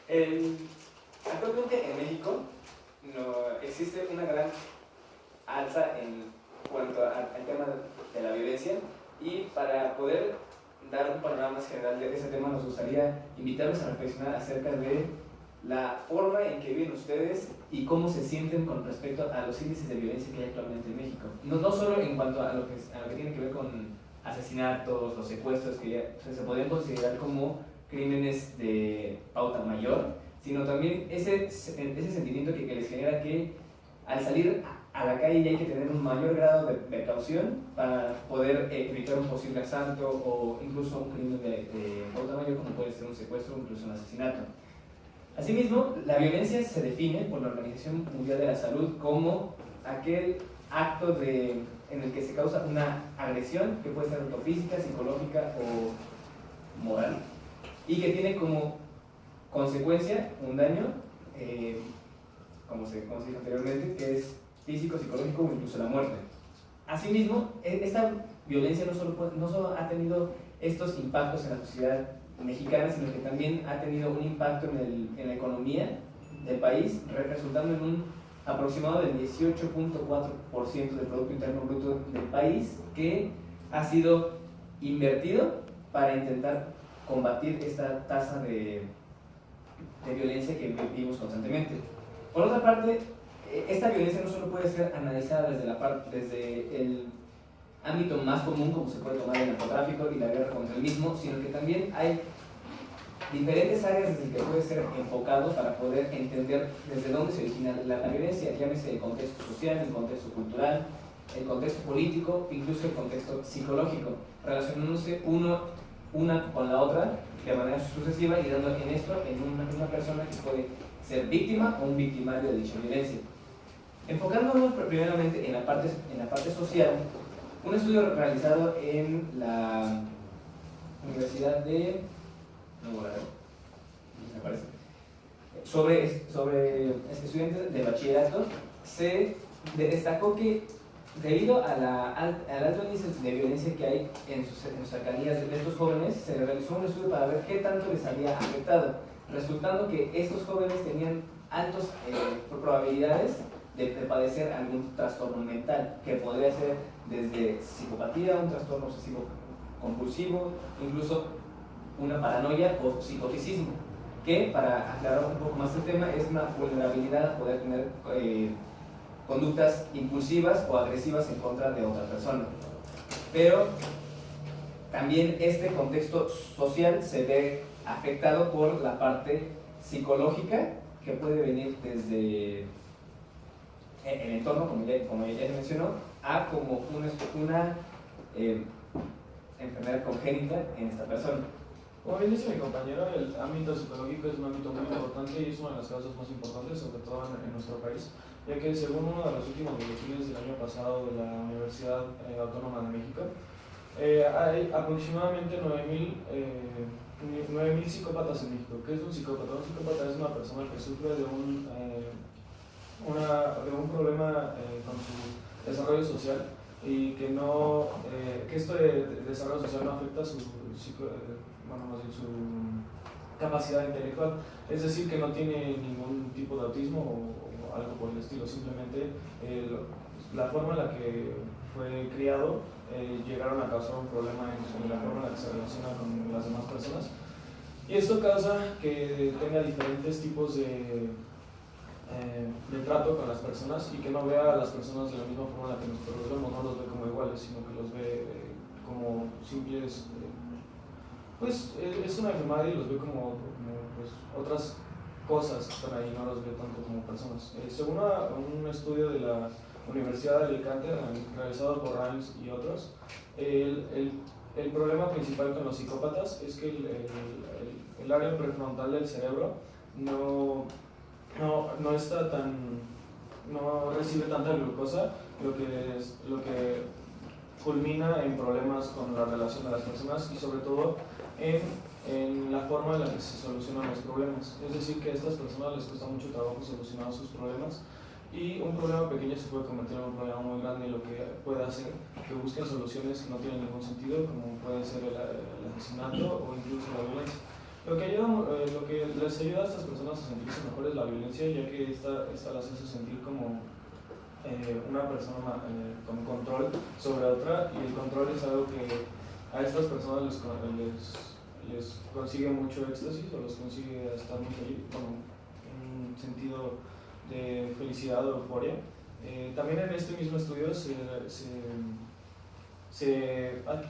El- Actualmente en México existe una gran alza en cuanto al tema de la violencia, y para poder dar un panorama más general de ese tema nos gustaría invitarlos a reflexionar acerca de la forma en que viven ustedes y cómo se sienten con respecto a los índices de violencia que hay actualmente en México. No solo en cuanto a lo que tiene que ver con asesinatos, los secuestros, que ya se podrían considerar como crímenes de pauta mayor, sino también ese sentimiento que les genera que al salir a la calle ya hay que tener un mayor grado de precaución para poder evitar un posible asalto o incluso un crimen de pauta mayor, como puede ser un secuestro o incluso un asesinato. Asimismo, la violencia se define por la Organización Mundial de la Salud como aquel acto en el que se causa una agresión que puede ser tanto física, psicológica o moral, y que tiene como consecuencia un daño, como se dijo anteriormente, que es físico, psicológico o incluso la muerte. Asimismo, esta violencia no solo ha tenido estos impactos en la sociedad mexicana, sino que también ha tenido un impacto en la economía del país, resultando en un aproximado del 18.4% del Producto Interno Bruto del país, que ha sido invertido para intentar combatir esta tasa de violencia que vivimos constantemente. Por otra parte, esta violencia no solo puede ser analizada desde el ámbito más común, como se puede tomar el narcotráfico y la guerra contra el mismo, sino que también hay diferentes áreas desde las que puede ser enfocado para poder entender desde dónde se origina la violencia, llámese el contexto social, el contexto cultural, el contexto político, incluso el contexto psicológico, relacionándose una con la otra de manera sucesiva y dando en esto en una persona que puede ser víctima o un victimario de dicha violencia. Enfocándonos primeramente en la parte social, un estudio realizado en la Universidad de Nuevo Laredo, me parece, sobre estudiantes de bachillerato, se destacó que debido al alto índice de violencia que hay en sus cercanías de estos jóvenes, se realizó un estudio para ver qué tanto les había afectado, resultando que estos jóvenes tenían altas probabilidades de padecer algún trastorno mental, que podría ser desde psicopatía, un trastorno obsesivo compulsivo, incluso una paranoia o psicoticismo, que, para aclarar un poco más el tema, es una vulnerabilidad a poder tener conductas impulsivas o agresivas en contra de otra persona. Pero también este contexto social se ve afectado por la parte psicológica, que puede venir desde el entorno, como ya mencionó, a como una enfermedad congénita en esta persona. Como bien dice mi compañero, el ámbito psicológico es un ámbito muy importante y es una de las causas más importantes, sobre todo en nuestro país, ya que según uno de los últimos boletines del año pasado de la Universidad Autónoma de México, hay aproximadamente 9.000 psicópatas en México. ¿Qué es un psicópata? Un psicópata es una persona que sufre de un problema con su desarrollo social y que este desarrollo social no afecta su capacidad intelectual, es decir, que no tiene ningún tipo de autismo o algo por el estilo, simplemente la forma en la que fue criado llegaron a causar un problema en la forma en la que se relaciona con las demás personas, y esto causa que tenga diferentes tipos de trato con las personas y que no vea a las personas de la misma forma en la que nosotros los vemos, no los ve como iguales, sino que los ve como simples, pues es una enfermedad y los ve como pues, otras cosas que están ahí, no los ve tanto como personas. Según un estudio de la Universidad de Alicante realizado por Rimes y otros, el problema principal con los psicópatas es que el área prefrontal del cerebro no recibe tanta glucosa, lo que culmina en problemas con la relación de las personas y sobre todo en la forma en la que se solucionan los problemas. Es decir, que a estas personas les cuesta mucho trabajo solucionar sus problemas y un problema pequeño se puede convertir en un problema muy grande, lo que puede hacer que busquen soluciones que no tienen ningún sentido, como puede ser el asesinato o incluso la violencia. Lo que les ayuda a estas personas a sentirse mejores la violencia, ya que esta las hace sentir como una persona con control sobre otra, y el control es algo que a estas personas les consigue mucho éxtasis o los consigue estar muy feliz, con un sentido de felicidad o euforia. También en este mismo estudio se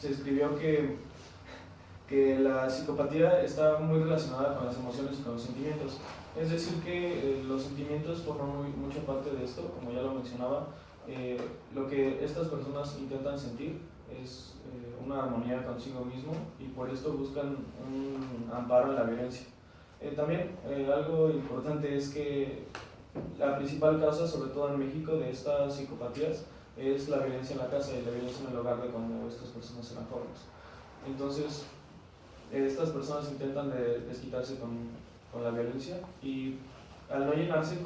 escribió que la psicopatía está muy relacionada con las emociones y con los sentimientos. Es decir, que los sentimientos forman mucha parte de esto, como ya lo mencionaba. Lo que estas personas intentan sentir es una armonía consigo mismo, y por esto buscan un amparo en la violencia. También algo importante es que la principal causa, sobre todo en México, de estas psicopatías es la violencia en la casa y la violencia en el hogar de cuando estas personas eran jóvenes. Entonces, estas personas intentan desquitarse con la violencia, y al no llenarse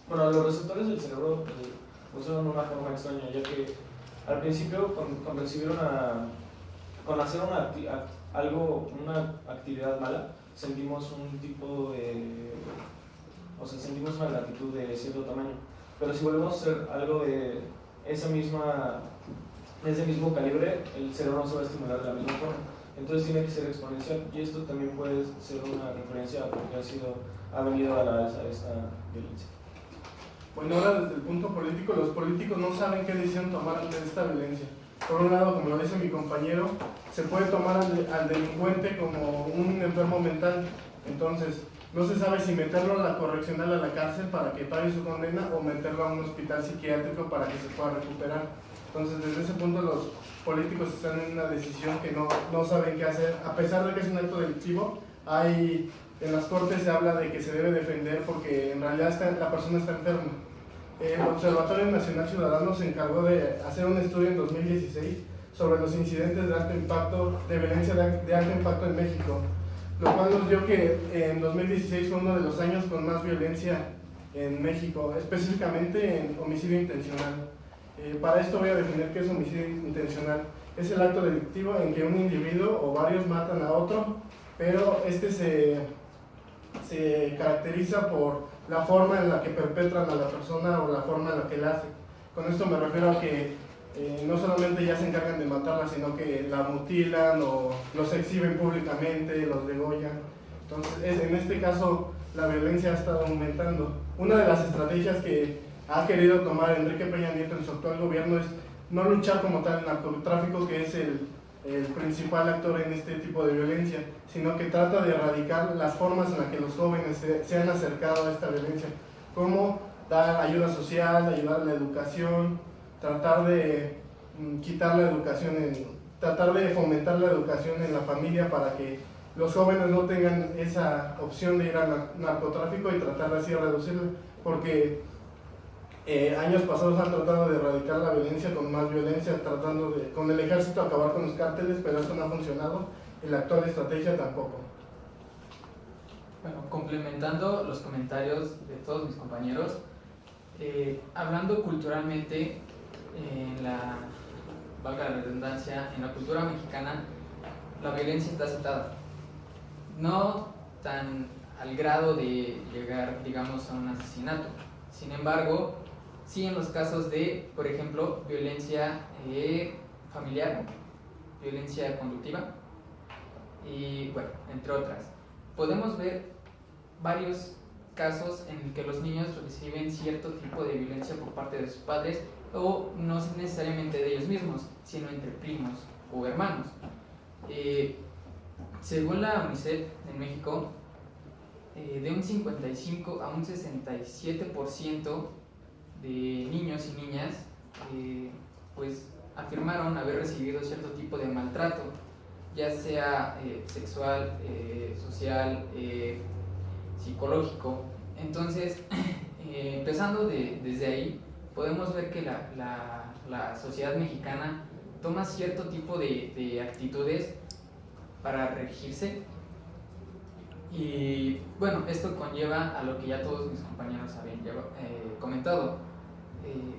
bueno, los receptores del cerebro funcionan de una forma extraña, ya que al principio con hacer una actividad mala, sentimos sentimos una gratitud de cierto tamaño, pero si volvemos a hacer algo de ese mismo calibre, el cerebro no se va a estimular de la misma forma. Entonces tiene que ser exponencial, y esto también puede ser una referencia a porque ha venido a la alza esta violencia. Bueno, ahora desde el punto político, los políticos no saben qué decisión tomar ante esta violencia. Por un lado, como lo dice mi compañero, se puede tomar al delincuente como un enfermo mental. Entonces, no se sabe si meterlo a la correccional, a la cárcel para que pague su condena, o meterlo a un hospital psiquiátrico para que se pueda recuperar. Entonces, desde ese punto, los políticos están en una decisión que no saben qué hacer. A pesar de que es un acto delictivo, en las cortes se habla de que se debe defender porque en realidad la persona está enferma. El Observatorio Nacional Ciudadano se encargó de hacer un estudio en 2016 sobre los incidentes de violencia de alto impacto en México, lo cual nos dio que en 2016 fue uno de los años con más violencia en México, específicamente en homicidio intencional. Para esto voy a definir qué es homicidio intencional. Es el acto delictivo en que un individuo o varios matan a otro, pero este se caracteriza por la forma en la que perpetran a la persona o la forma en la que la hacen. Con esto me refiero a que no solamente ya se encargan de matarla, sino que la mutilan o los exhiben públicamente, los degollan. Entonces, en este caso, la violencia ha estado aumentando. Una de las estrategias que ha querido tomar Enrique Peña Nieto en su actual gobierno es no luchar como tal en el narcotráfico, que es el principal actor en este tipo de violencia, sino que trata de erradicar las formas en las que los jóvenes se han acercado a esta violencia, como dar ayuda social, ayudar a la educación, tratar de quitar la educación, tratar de fomentar la educación en la familia para que los jóvenes no tengan esa opción de ir al narcotráfico, y tratar de así reducirla, porque años pasados han tratado de erradicar la violencia con más violencia, tratando de con el ejército acabar con los cárteles, pero esto no ha funcionado, y la actual estrategia tampoco. Bueno, complementando los comentarios de todos mis compañeros, hablando culturalmente, valga la redundancia, en la cultura mexicana, la violencia está aceptada. No tan al grado de llegar, digamos, a un asesinato. Sin embargo, sí en los casos de, por ejemplo, violencia familiar, violencia conductiva y, bueno, entre otras. Podemos ver varios casos en que los niños reciben cierto tipo de violencia por parte de sus padres, o no necesariamente de ellos mismos, sino entre primos o hermanos. Según la UNICEF en México, de un 55 a un 67% de niños y niñas pues afirmaron haber recibido cierto tipo de maltrato, ya sea sexual, social, psicológico. Entonces, empezando desde ahí, podemos ver que la sociedad mexicana toma cierto tipo de actitudes para regirse, y bueno, esto conlleva a lo que ya todos mis compañeros habían comentado.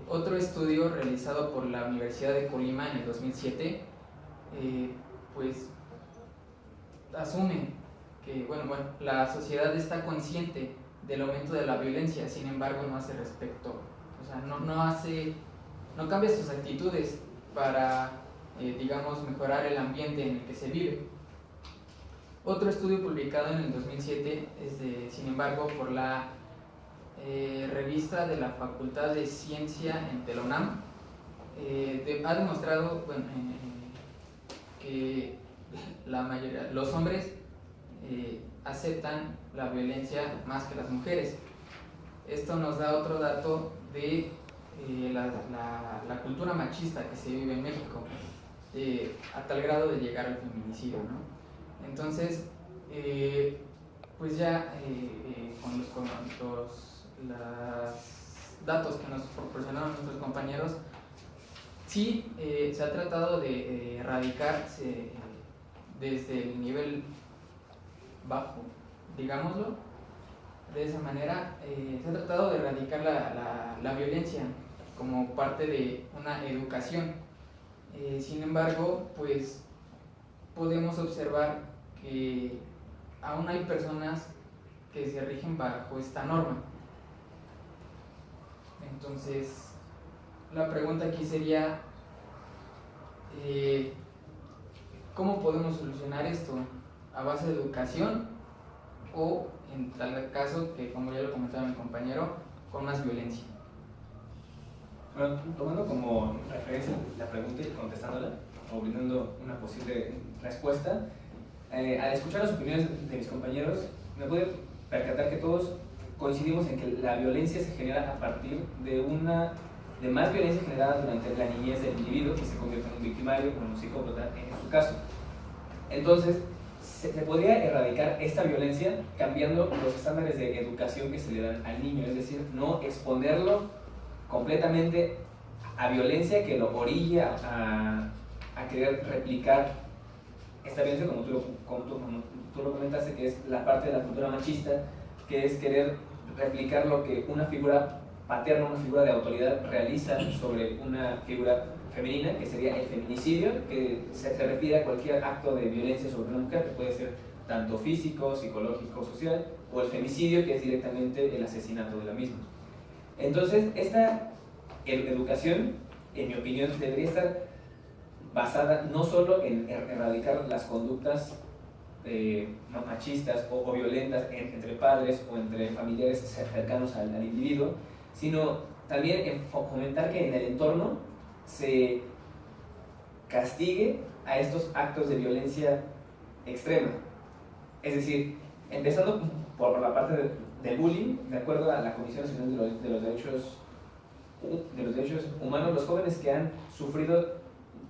Otro estudio realizado por la Universidad de Colima en el 2007 pues asume que bueno, la sociedad está consciente del aumento de la violencia, sin embargo no hace respecto, o sea, no cambia sus actitudes para, digamos, mejorar el ambiente en el que se vive. Otro estudio publicado en el 2007 sin embargo, por la revista de la Facultad de Ciencia de la UNAM, ha demostrado que la mayoría, los hombres aceptan la violencia más que las mujeres. Esto nos da otro dato de la cultura machista que se vive en México, a tal grado de llegar al feminicidio, ¿no? Entonces, pues ya con los datos que nos proporcionaron nuestros compañeros, sí se ha tratado de erradicar desde el nivel bajo, digámoslo, de esa manera, se ha tratado de erradicar la violencia como parte de una educación. Sin embargo, pues podemos observar que aún hay personas que se rigen bajo esta norma. Entonces, la pregunta aquí sería, ¿cómo podemos solucionar esto? ¿A base de educación o, en tal caso, que como ya lo comentaba mi compañero, con más violencia? Bueno, tomando como referencia la pregunta y contestándola, o brindando una posible respuesta, al escuchar las opiniones de mis compañeros, me pude percatar que todos coincidimos en que la violencia se genera a partir de más violencia generada durante la niñez del individuo, que se convierte en un victimario o en un psicópata en su caso. Entonces, se podría erradicar esta violencia cambiando los estándares de educación que se le dan al niño, es decir, no exponerlo completamente a violencia que lo orilla a querer replicar esta violencia, como tú lo comentaste, que es la parte de la cultura machista, que es querer replicar lo que una figura paterna, una figura de autoridad realiza sobre una figura femenina, que sería el feminicidio, que se refiere a cualquier acto de violencia sobre una mujer, que puede ser tanto físico, psicológico, social, o el femicidio, que es directamente el asesinato de la misma. Entonces, esta educación, en mi opinión, debería estar basada no solo en erradicar las conductas machistas o violentas entre padres o entre familiares cercanos al individuo, sino también en fomentar que en el entorno se castigue a estos actos de violencia extrema. Es decir, empezando por la parte del bullying, de acuerdo a la Comisión Nacional de los Derechos Humanos, los jóvenes que han sufrido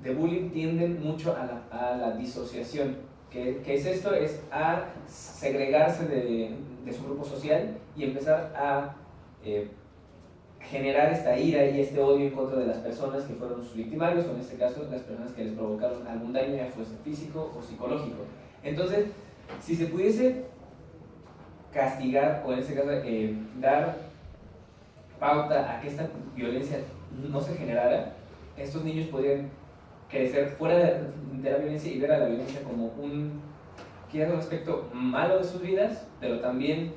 de bullying tienden mucho a la disociación. ¿Qué es esto? Es a segregarse de su grupo social y empezar a generar esta ira y este odio en contra de las personas que fueron sus victimarios, o en este caso las personas que les provocaron algún daño, ya fuese físico o psicológico. Entonces, si se pudiese castigar, o en este caso dar pauta a que esta violencia no se generara, estos niños podrían crecer fuera de la violencia y ver a la violencia como un aspecto malo de sus vidas, pero también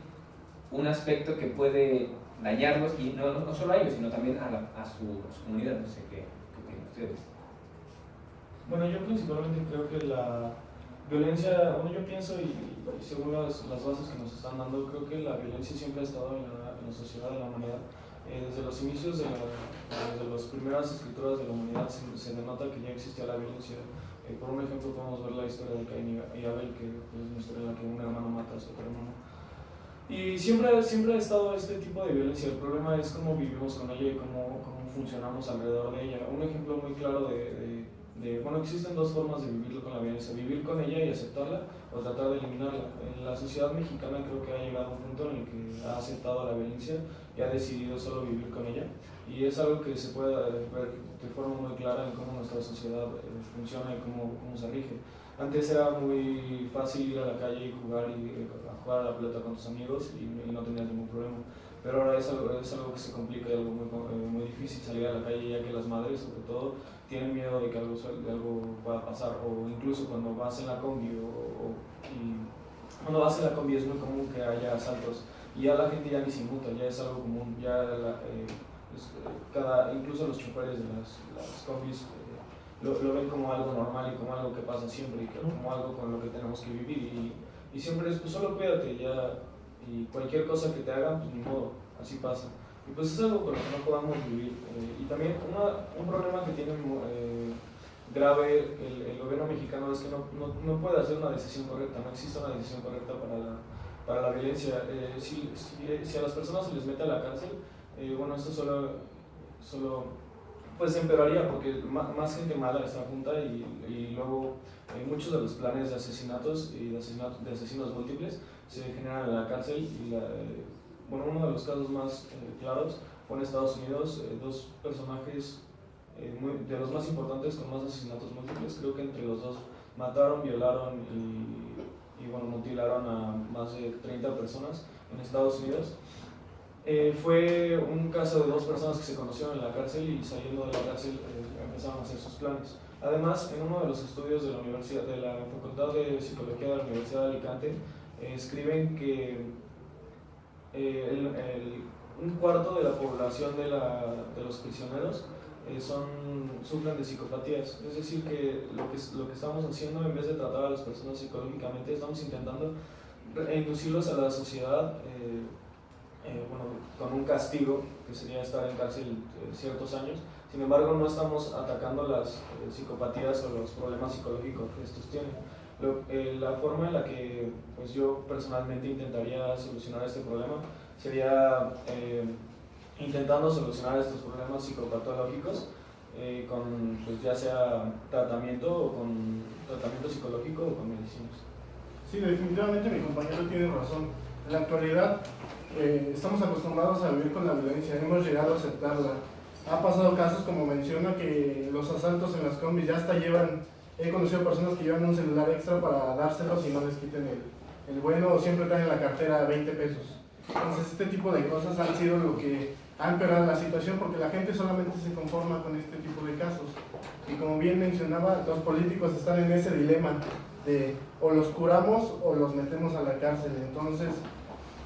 un aspecto que puede dañarlos, y no solo a ellos, sino también a su comunidad. No sé qué opinan ustedes. Bueno, yo principalmente creo que la violencia, bueno, yo pienso, y según las bases que nos están dando, creo que la violencia siempre ha estado en la sociedad de la humanidad. Desde los inicios desde las primeras escrituras de la humanidad se denota que ya existía la violencia. Por un ejemplo, podemos ver la historia de Caín y Abel, que es una historia en la que un hermano mata a su otro hermano. Y siempre ha estado este tipo de violencia. El problema es cómo vivimos con ella y cómo funcionamos alrededor de ella. Un ejemplo muy claro bueno, existen dos formas de vivir con la violencia: vivir con ella y aceptarla, o tratar de eliminarla. En la sociedad mexicana creo que ha llegado a un punto en el que ha aceptado la violencia y ha decidido solo vivir con ella, y es algo que se puede ver de forma muy clara en cómo nuestra sociedad funciona y cómo se rige. Antes era muy fácil ir a la calle y jugar a la pelota con tus amigos y no tenías ningún problema, pero ahora es algo que se complica y algo muy difícil salir a la calle, ya que las madres, sobre todo, tienen miedo de que algo pueda pasar, o incluso cuando vas en la combi y cuando vas en la combi es muy común que haya asaltos y ya la gente ya ni se inmuta, ya es algo común, ya incluso los choferes de las combis lo ven como algo normal y como algo que pasa siempre y como algo con lo que tenemos que vivir y siempre es pues solo cuídate ya y cualquier cosa que te hagan pues ni modo, así pasa. Y pues es algo con lo que no podamos vivir. Y también un problema que tiene grave el gobierno mexicano es que no puede hacer una decisión correcta, no existe una decisión correcta para la violencia. Si a las personas se les mete a la cárcel, bueno, esto solo pues empeoraría porque más gente mala está junta y luego muchos de los planes de asesinatos y de asesinos múltiples se generan en la cárcel y bueno, uno de los casos más claros fue en Estados Unidos, dos personajes de los más importantes con más asesinatos múltiples, creo que entre los dos mataron, violaron y bueno, mutilaron a más de 30 personas en Estados Unidos. Fue un caso de dos personas que se conocieron en la cárcel y saliendo de la cárcel empezaron a hacer sus planes. Además, en uno de los estudios de la Facultad de Psicología de la Universidad de Alicante, escriben que un cuarto de la población de los prisioneros sufren de psicopatías. Es decir, que lo que estamos haciendo, en vez de tratar a las personas psicológicamente, estamos intentando inducirlos a la sociedad bueno, con un castigo, que sería estar en cárcel ciertos años. Sin embargo, no estamos atacando las psicopatías o los problemas psicológicos que estos tienen. La forma en la que pues, yo personalmente intentaría solucionar este problema sería intentando solucionar estos problemas psicopatológicos con pues, ya sea tratamiento o con tratamiento psicológico o con medicinas. Sí, definitivamente mi compañero tiene razón. En la actualidad estamos acostumbrados a vivir con la violencia, hemos llegado a aceptarla. Ha pasado casos, como menciona, que los asaltos en las combis ya hasta he conocido personas que llevan un celular extra para dárselos y no les quiten el bueno, o siempre traen en la cartera 20 pesos. Entonces este tipo de cosas han sido lo que ha empeorado la situación, porque la gente solamente se conforma con este tipo de casos. Y como bien mencionaba, los políticos están en ese dilema de o los curamos o los metemos a la cárcel. Entonces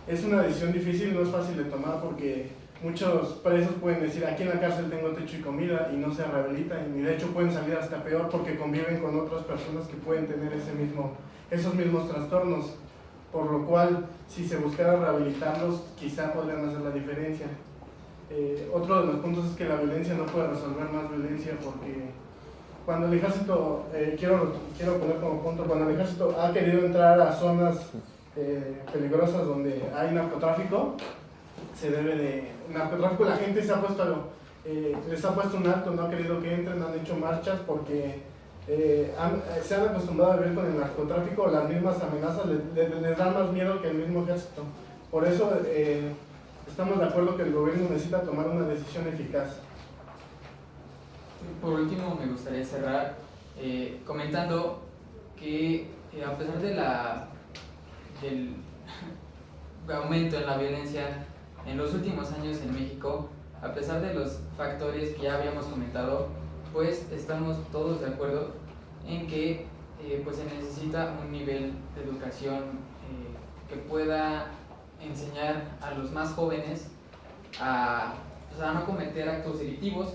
es una decisión difícil, no es fácil de tomar, porque muchos presos pueden decir aquí en la cárcel tengo techo y comida y no se rehabilitan, y de hecho pueden salir hasta peor porque conviven con otras personas que pueden tener esos mismos trastornos, por lo cual si se buscara rehabilitarlos quizá podrían hacer la diferencia. Otro de los puntos es que la violencia no puede resolver más violencia, porque cuando el ejército, quiero poner como punto, cuando el ejército ha querido entrar a zonas peligrosas donde hay narcotráfico, la gente se ha puesto les ha puesto un alto, no ha querido que entren, han hecho marchas porque se han acostumbrado a vivir con el narcotráfico, las mismas amenazas les dan más miedo que el mismo ejército. Por eso estamos de acuerdo que el gobierno necesita tomar una decisión eficaz. Por último, me gustaría cerrar comentando que a pesar del aumento en la violencia en los últimos años en México, a pesar de los factores que ya habíamos comentado, pues estamos todos de acuerdo en que pues se necesita un nivel de educación que pueda enseñar a los más jóvenes a no cometer actos delictivos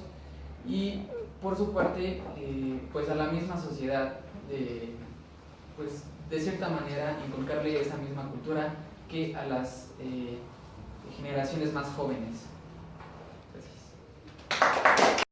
y por su parte pues a la misma sociedad pues de cierta manera inculcarle esa misma cultura que a las generaciones más jóvenes.